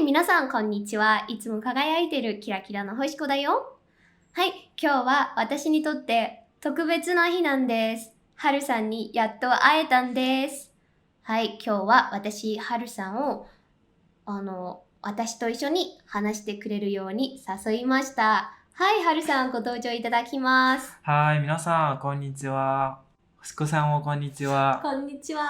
皆さんこんにちは。いつも輝いてるキラキラの星子だよ。はい、今日は私にとって特別な日なんです。はるさんにやっと会えたんです。はい、今日は私、はるさんを私と一緒に話してくれるように誘いました。はい、はるさんご登場いただきます。はい、皆さん、こんにちは。星子さんもこんにちは。こんにちは。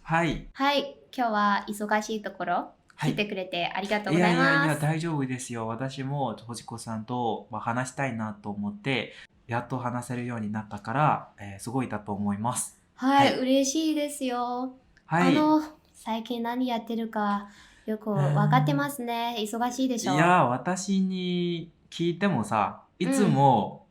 はい。はい、今日は忙しいところ来てはい。くれてありがとういございやいやいや、ます。大丈夫ですよ。私も星子さんと、話したいなと思って、やっと話せるようになったから、すごいだと思います。ははい、い。嬉しいですよ。はい。最近何やってるかよくうーわかってまんすね。忙しいでしょいや、私に聞いてもさ、いう。うつん、も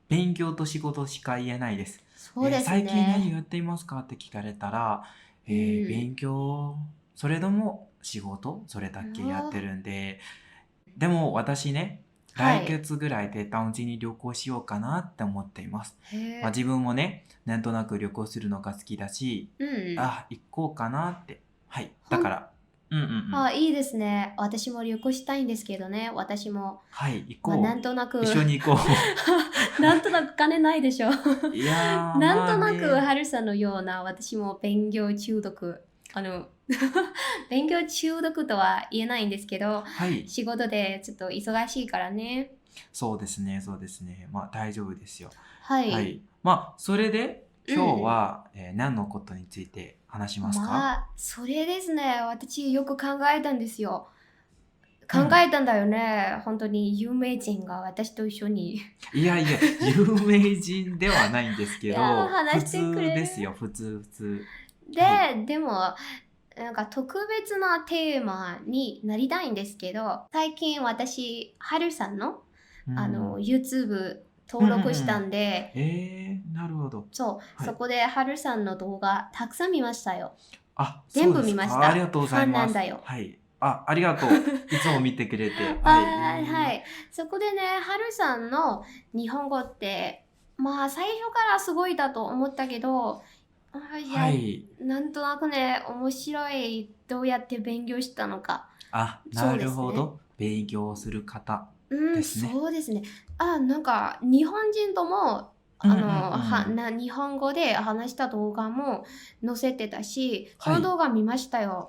勉強と仕事しか言えないです。そうです最近何ね。やっていますかって聞かれたら、うん。勉強、それとも仕事、それだけやってあるんで、でも私ね、来はい。月ぐらいでタウンに旅行しようかなって思っています。へえ。自分もね、なんとなく旅行するのが好きだし、うんうん。行こうかなって。はい。だほん、から、うんうんうん。いいですね。私も旅行したいんですけどね。私も、はい、行なんこう。となく 一緒に行こう。なんとなく金ないでしょ。いやー、なんまあとなく、ね。はるさんのような、私も勉強中毒。勉強中毒とは言えないんですけど、はい。仕事でちょっと忙しいからね。そうですね、そうですね。大丈夫ですよ。はい。はい。それで、う今日ん。は、何のことについて話しますか？それですね。私よく考えたんですよ。考うん。えたんだよね。本当に有名人が私と一緒に。いやいや、有名人ではないんですいやー、けど、普話してくれる。通ですよ、普通、普通。はい。でも、なんか特別なテーマになりたいんですけど、最近私、はるさんの、うん。YouTube うんうん登録したうん。んで、なるほど。そう、はい。そこではるさんの動画たくさん見ましたよ。そう全部見ですか。ありました。がとうごファンなざいます。んだよ。はい。ありがとう。いつも見てくれて。はい。はい。そこでね、はるさんの日本語って、最初からすごいだと思ったけど、いや、はい。なんとなくね、面白い。どうやって勉強したのか。そうでなるすね。ほど。勉強する方うん、ですね。そうですね。なんか、日本人とも、うんうんうん。日本語で話した動画も載せてたし、そのはい。動画見ましたよ。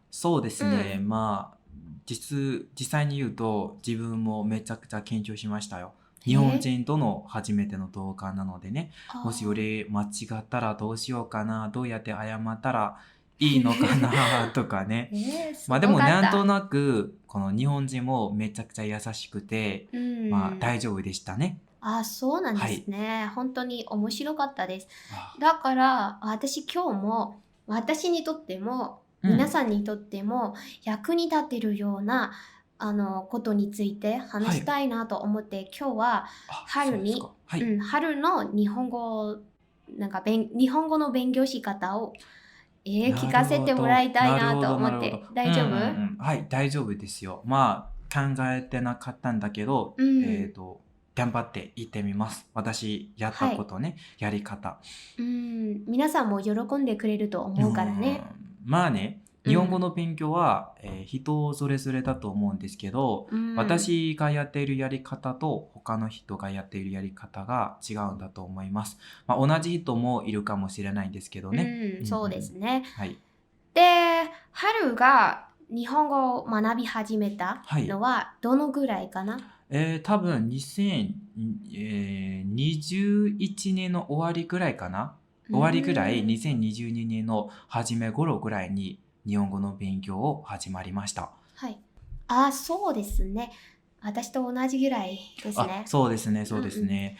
そうですね。うん。実際に言うと、自分もめちゃくちゃ緊張しましたよ。日本え人との初めての動画なのでね、もしあ俺間違ったらどうしようかな、どうやって謝ったらいいのかー なとかね。すごでもかった。なんとなく、この日本人もめちゃくちゃ優しくて、うん。大丈夫でしたね。そうなんではい。すね。本当に面白かったです。あ、だから、私今日も、私にとっても、うん。皆さんにとっても役に立ってるような、ことについてはい。話したいなと思って、今日は春に、そうですか。はい。春の日本語、日本語の勉強し方を、聞なるかせてもらほど。いたいなとなるほど、思って、なるほど。うんうんう大丈夫？ん。はい、大丈夫ですよ。考えてなかったんだけど、うん。頑張って言ってみます。私、やったはい。ことね、やり方。皆さんも喜んでくれるとうー思うからね。ん、まあね、日本語うん。の勉強は、人それぞれだと思うんですけど、うん。私がやっているやり方と他の人がやっているやり方が違うんだと思います。同じ人もいるかもしれないんですけどね。そうですね。はい。で、春が日本語を学び始めたはい。のはどのぐらいかな？多分2021年の終わりぐらいかな。う終わりぐらい、ーん。2022年の初め頃ぐらいに日本語の勉強を始まりました。はい。そうですね。私と同じぐらいですね。そうですね、そうですうんうん。ね。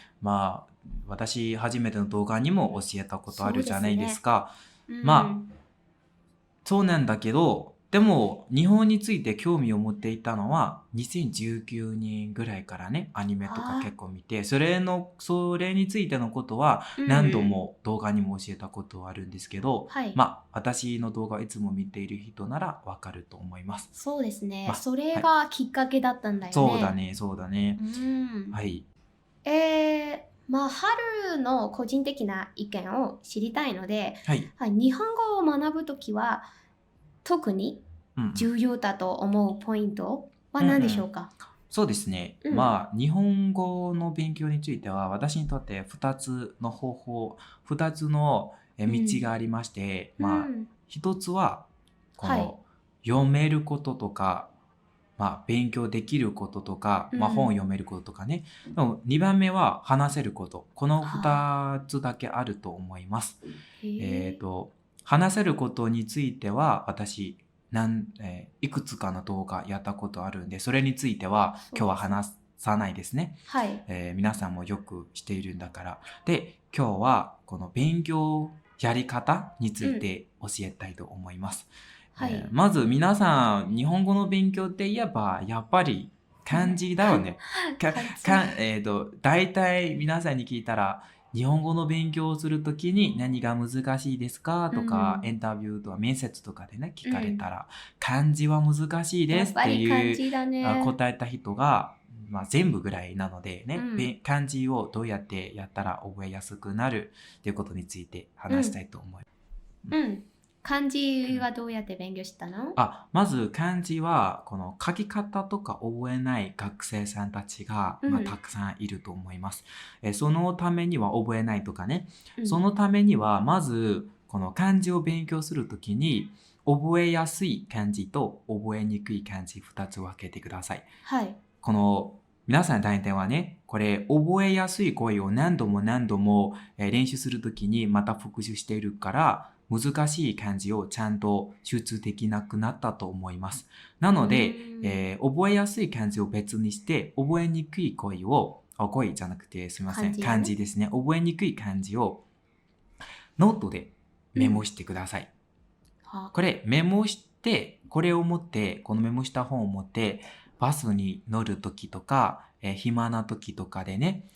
私、初めての動画にも教えたことあそうでるじゃないですすね。か。うまあ、ん。そうなんだけど、でも、日本について興味を持っていたのは、2019年ぐらいからね、アニメとか結あ構見て、それについてのことはうん何度うん。も動画にも教えたことはあるんですけど、はい。私の動画をいつも見ている人ならわかると思います。そうですね。それはい。がきっかけだったんだよね。そうだね、そうだね。うーん。はい。春の個人的な意見を知りたいので、はい。はい、日本語を学ぶときは、特に、うんうん重要だと思うポイントは何でしょうか？そうですね。うんまあ、日本語の勉強については、私にとって2つの方法、2つの道がありまして、まあ、うん1つは、こはいの、読めることとか、まあ、勉強できることとか、まあ、うん本を読めることとかね。でも、2番目は話せること。このは2つだけあると思います。へえ話せることについては、私、いくつかの動画やったことあるんで、それについてはそうです今日は話さないですね。はい皆さんもよくしているんだから。で、今日はこの勉強やり方について教えたいと思います。はいまず皆さん、日本語の勉強って言えば、やっぱり漢字だよね。か漢字か大体皆さんに聞いたら、日本語の勉強をするときに何が難しいですかとか、インタビューとか面接とかでね、聞かれたら、漢字は難しいですっやっぱり漢ていう字だね。答えた人が、まあ、全部ぐらいなのでね、うん漢字をどうやってやったら覚えやすくなるということについて話したいと思います。うん漢字はどうやって勉強したの？まず漢字はこの書き方とか覚えない学生さんたちが、うんたくさんいると思います。そのためには覚えないとかね、うんそのためにはまずこの漢字を勉強するときに覚えやすい漢字と覚えにくい漢字2つ分けてください。はいこの皆さん大体はね、これ覚えやすい声を何度も何度も練習するときにまた復習しているから難しい漢字をちゃんと集中できなくなったと思います。なので、覚えやすい漢字を別にして覚えにくい声じゃなくてすみません、漢字ね漢字ですね。覚えにくい漢字をノートでメモしてください。はこれメモして、これを持って、このメモした本を持って、バスに乗るときとか、暇なときとかでね、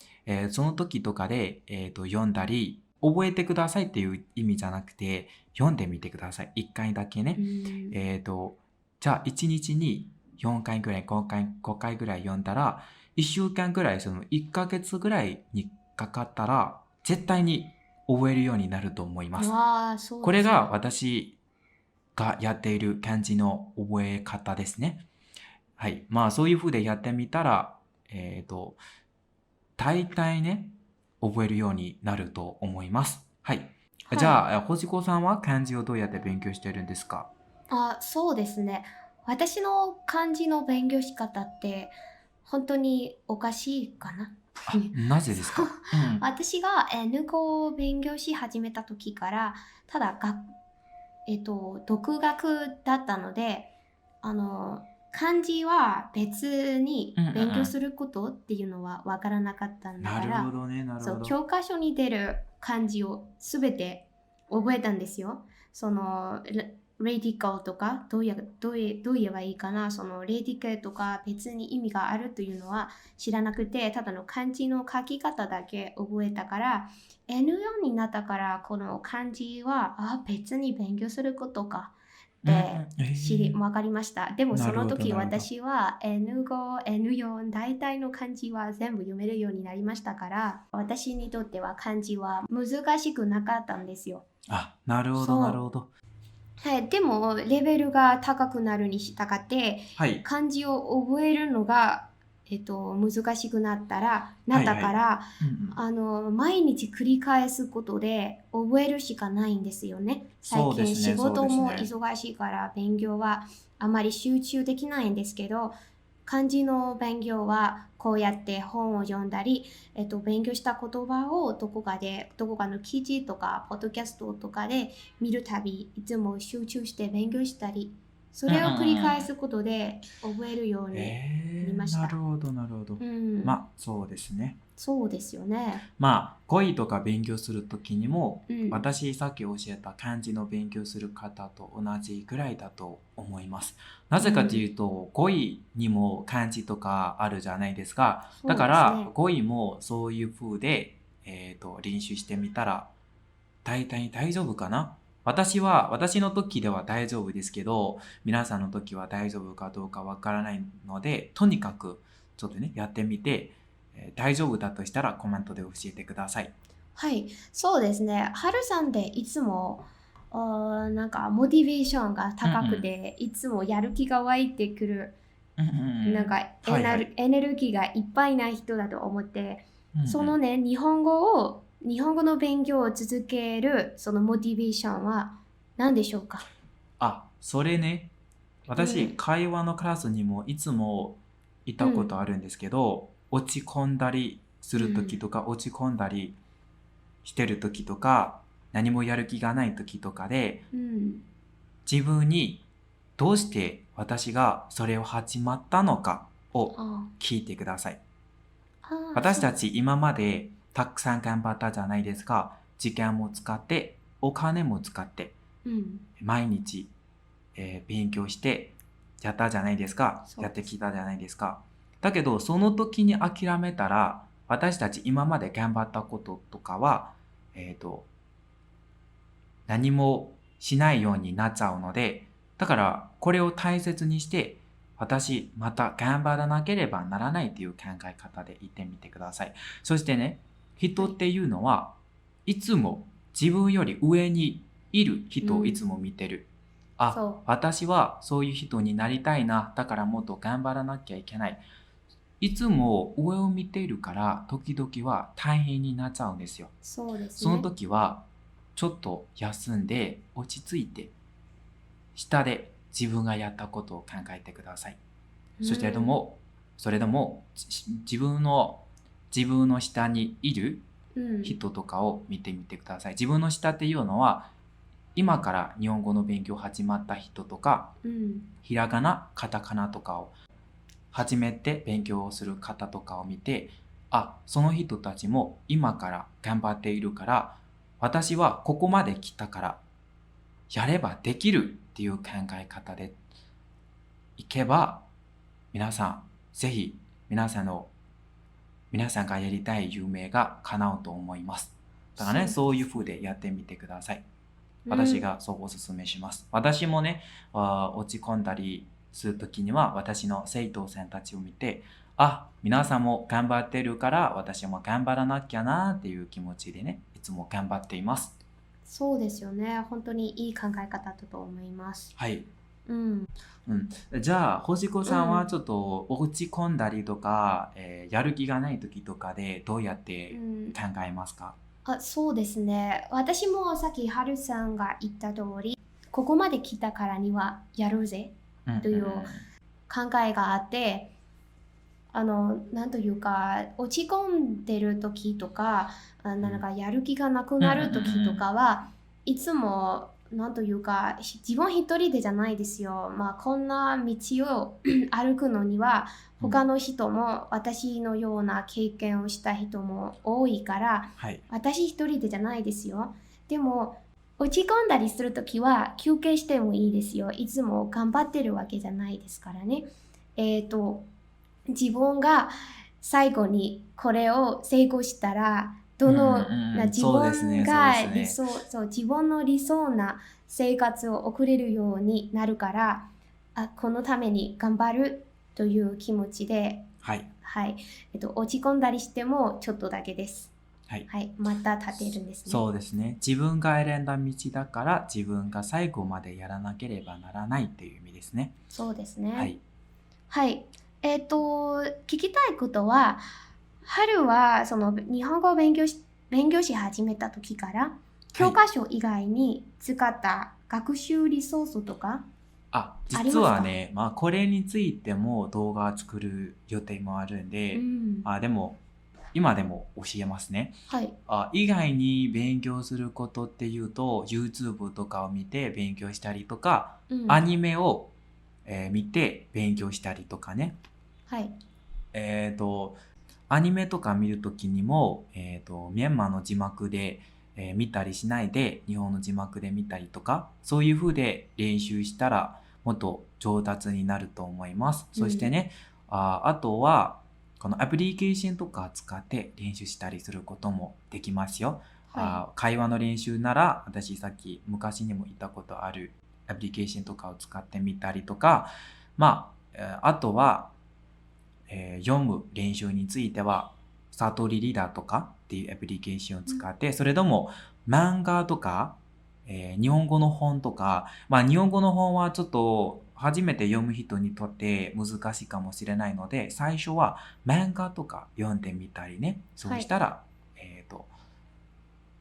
その時とかで、読んだり、覚えてくださいっていう意味じゃなくて、読んでみてください。1回だけね。じゃあ1日に4回ぐらい、5回ぐらい読んだら、1週間ぐらい、その1ヶ月ぐらいにかかったら、絶対に覚えるようになると思います。わあそうですねこれが私がやっている漢字の覚え方ですね。はい。まあそういう風でやってみたら、大体ね、覚えるようになると思います。はい。はいじゃあ、星子さんは漢字をどうやって勉強しているんですか？そうですね。私の漢字の勉強仕方って本当におかしいかな。なぜですか？私が N 語を勉強し始めた時からただ独学だったので漢字は別に勉強することっていうのは分からなかったんだなから、るほどね、なるほど。教科書に出る漢字を全て覚えたんですよ。そのレディカルとかどう言えばいいかな、そのレディカルとか別に意味があるというのは知らなくて、ただの漢字の書き方だけ覚えたから N4 になったからこの漢字は別に勉強することかって分かりました。でもその時私は N5、N4 大体の漢字は全部読めるようになりましたから、私にとっては漢字は難しくなかったんですよ。なるほど、なるほど。はい、でもレベルが高くなるに従って、漢字を覚えるのが、難しくなったから、毎日繰り返すことで覚えるしかないんですよね。最近仕事も忙しいから勉強はあまり集中できないんですけど、漢字の勉強はこうやって本を読んだり、勉強した言葉をどこかの記事とかポッドキャストとかで見るたび、いつも集中して勉強したり、それを繰り返すことで覚えるようになりました。なるほど、なるほど。そうですね。そうですよね。語彙とか勉強するときにも、私さっき教えた漢字の勉強する方と同じぐらいだと思います。なぜかというと、語彙にも漢字とかあるじゃないですか。だから語彙もそういう風で、練習してみたら大体大丈夫かな。私の時では大丈夫ですけど、皆さんの時は大丈夫かどうかわからないので、とにかくちょっとね、やってみて、大丈夫だとしたらコメントで教えてください。はい、そうですね。はるさんでいつもなんかモチベーションが高くて、いつもやる気が湧いてくる、なんかエネルギーがいっぱいな人だと思って、そのね、日本語の勉強を続けるそのモチベーションは何でしょうか？それね、私、会話のクラスにもいつもいたことあるんですけど、落ち込んだりするときとか、落ち込んだりしてるときとか、何もやる気がないときとかで、自分にどうして私がそれを始まったのかを聞いてください。私たち今までたくさん頑張ったじゃないですか。時間も使って、お金も使って、毎日、勉強してやったじゃないですか。やってきたじゃないですか。だけど、その時に諦めたら、私たち今まで頑張ったこととかは、何もしないようになっちゃうので、だからこれを大切にして、私また頑張らなければならないという考え方で言ってみてください。そしてね、人っていうのはいつも自分より上にいる人をいつも見てる。私はそういう人になりたいな。だからもっと頑張らなきゃいけない。いつも上を見ているから時々は大変になっちゃうんですよ。そうですね。その時はちょっと休んで落ち着いて下で自分がやったことを考えてください。それとも自分の下にいる人とかを見てみてください。自分の下っていうのは今から日本語の勉強始まった人とか、ひらがな、カタカナとかを初めて勉強をする方とかを見て、その人たちも今から頑張っているから、私はここまで来たからやればできるっていう考え方でいけば、皆さんぜひ皆さんがやりたい夢が叶うと思います。だからね、そういう風でやってみてください。私がそうおすすめします。私もね、落ち込んだりするときには私の生徒さんたちを見て、皆さんも頑張ってるから私も頑張らなきゃなっていう気持ちでね、いつも頑張っています。そうですよね。本当にいい考え方だと思います。はい。じゃあ星子さんはちょっと落ち込んだりとか、やる気がない時とかでどうやって考えますか？そうですね。私もさっきハルさんが言った通り、ここまで来たからにはやるぜという考えがあって、なんというか落ち込んでる時とか、なんかやる気がなくなる時とかはいつもなんというか自分一人でじゃないですよ。こんな道を歩くのには他の人も私のような経験をした人も多いから、私一人でじゃないですよ。でも落ち込んだりするときは休憩してもいいですよ。いつも頑張ってるわけじゃないですからね。自分が最後にこれを成功したら自分が自分の理想な生活を送れるようになるから、このために頑張るという気持ちで、落ち込んだりしてもちょっとだけです。また立てるんですね。そうですね。自分が選んだ道だから自分が最後までやらなければならないっていう意味ですね。そうですね。聞きたいことは、春はその日本語を勉強し始めた時から教科書以外に使った学習リソースとか実はね、これについても動画を作る予定もあるんで、でも今でも教えますね。以外に勉強することっていうと YouTube とかを見て勉強したりとか、アニメを、見て勉強したりとかね。アニメとか見るときにも、ミャンマーの字幕で、見たりしないで日本の字幕で見たりとか、そういう風で練習したらもっと上達になると思います。そしてね、あとはこのアプリケーションとか使って練習したりすることもできますよ。会話の練習なら私さっき昔にも言ったことあるアプリケーションとかを使ってみたりとか、あとは読む練習についてはサトリリーダーとかっていうアプリケーションを使って、それとも漫画とか日本語の本とか、日本語の本はちょっと初めて読む人にとって難しいかもしれないので、最初は漫画とか読んでみたりね。そうしたら、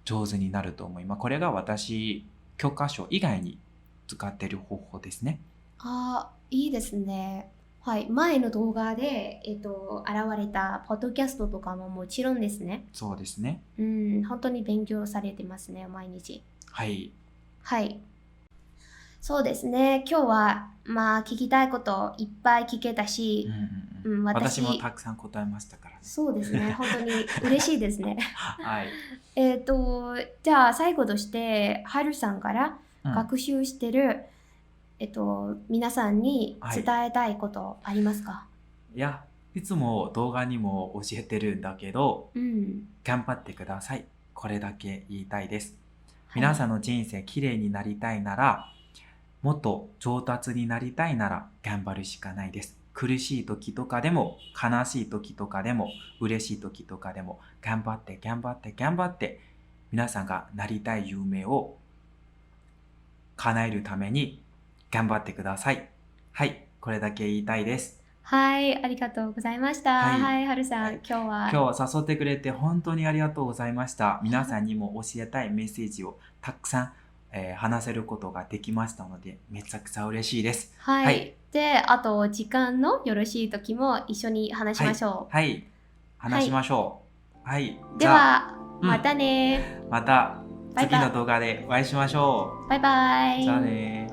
上手になると思います。これが私、教科書以外に使っている方法ですね。いいですね。はい、前の動画で、現れたポッドキャストとかももちろんですね。そうですね。本当に勉強されてますね、毎日。はい。はい。そうですね。今日は、聞きたいこといっぱい聞けたし、私もたくさん答えましたからね。そうですね。本当に嬉しいですね。はい。じゃあ最後として、はるさんから学習してる、皆さんに伝えたいことありますか？いや、いつも動画にも教えてるんだけど、頑張ってください。これだけ言いたいです。皆さんの人生きれいになりたいなら、もっと上達になりたいなら頑張るしかないです。苦しい時とかでも、悲しい時とかでも、嬉しい時とかでも、頑張って頑張って頑張って、皆さんがなりたい夢を叶えるために頑張ってください。はい、これだけ言いたいです。はい、ありがとうございました。はい、はるさん、今日は誘ってくれて本当にありがとうございました。皆さんにも教えたいメッセージをたくさん話せることができましたので、めちゃくちゃ嬉しいです。はい。で、あと時間のよろしい時も一緒に話しましょう。はい、話しましょう。はい。では、またね。また次の動画でお会いしましょう。バイバイ。じゃあね。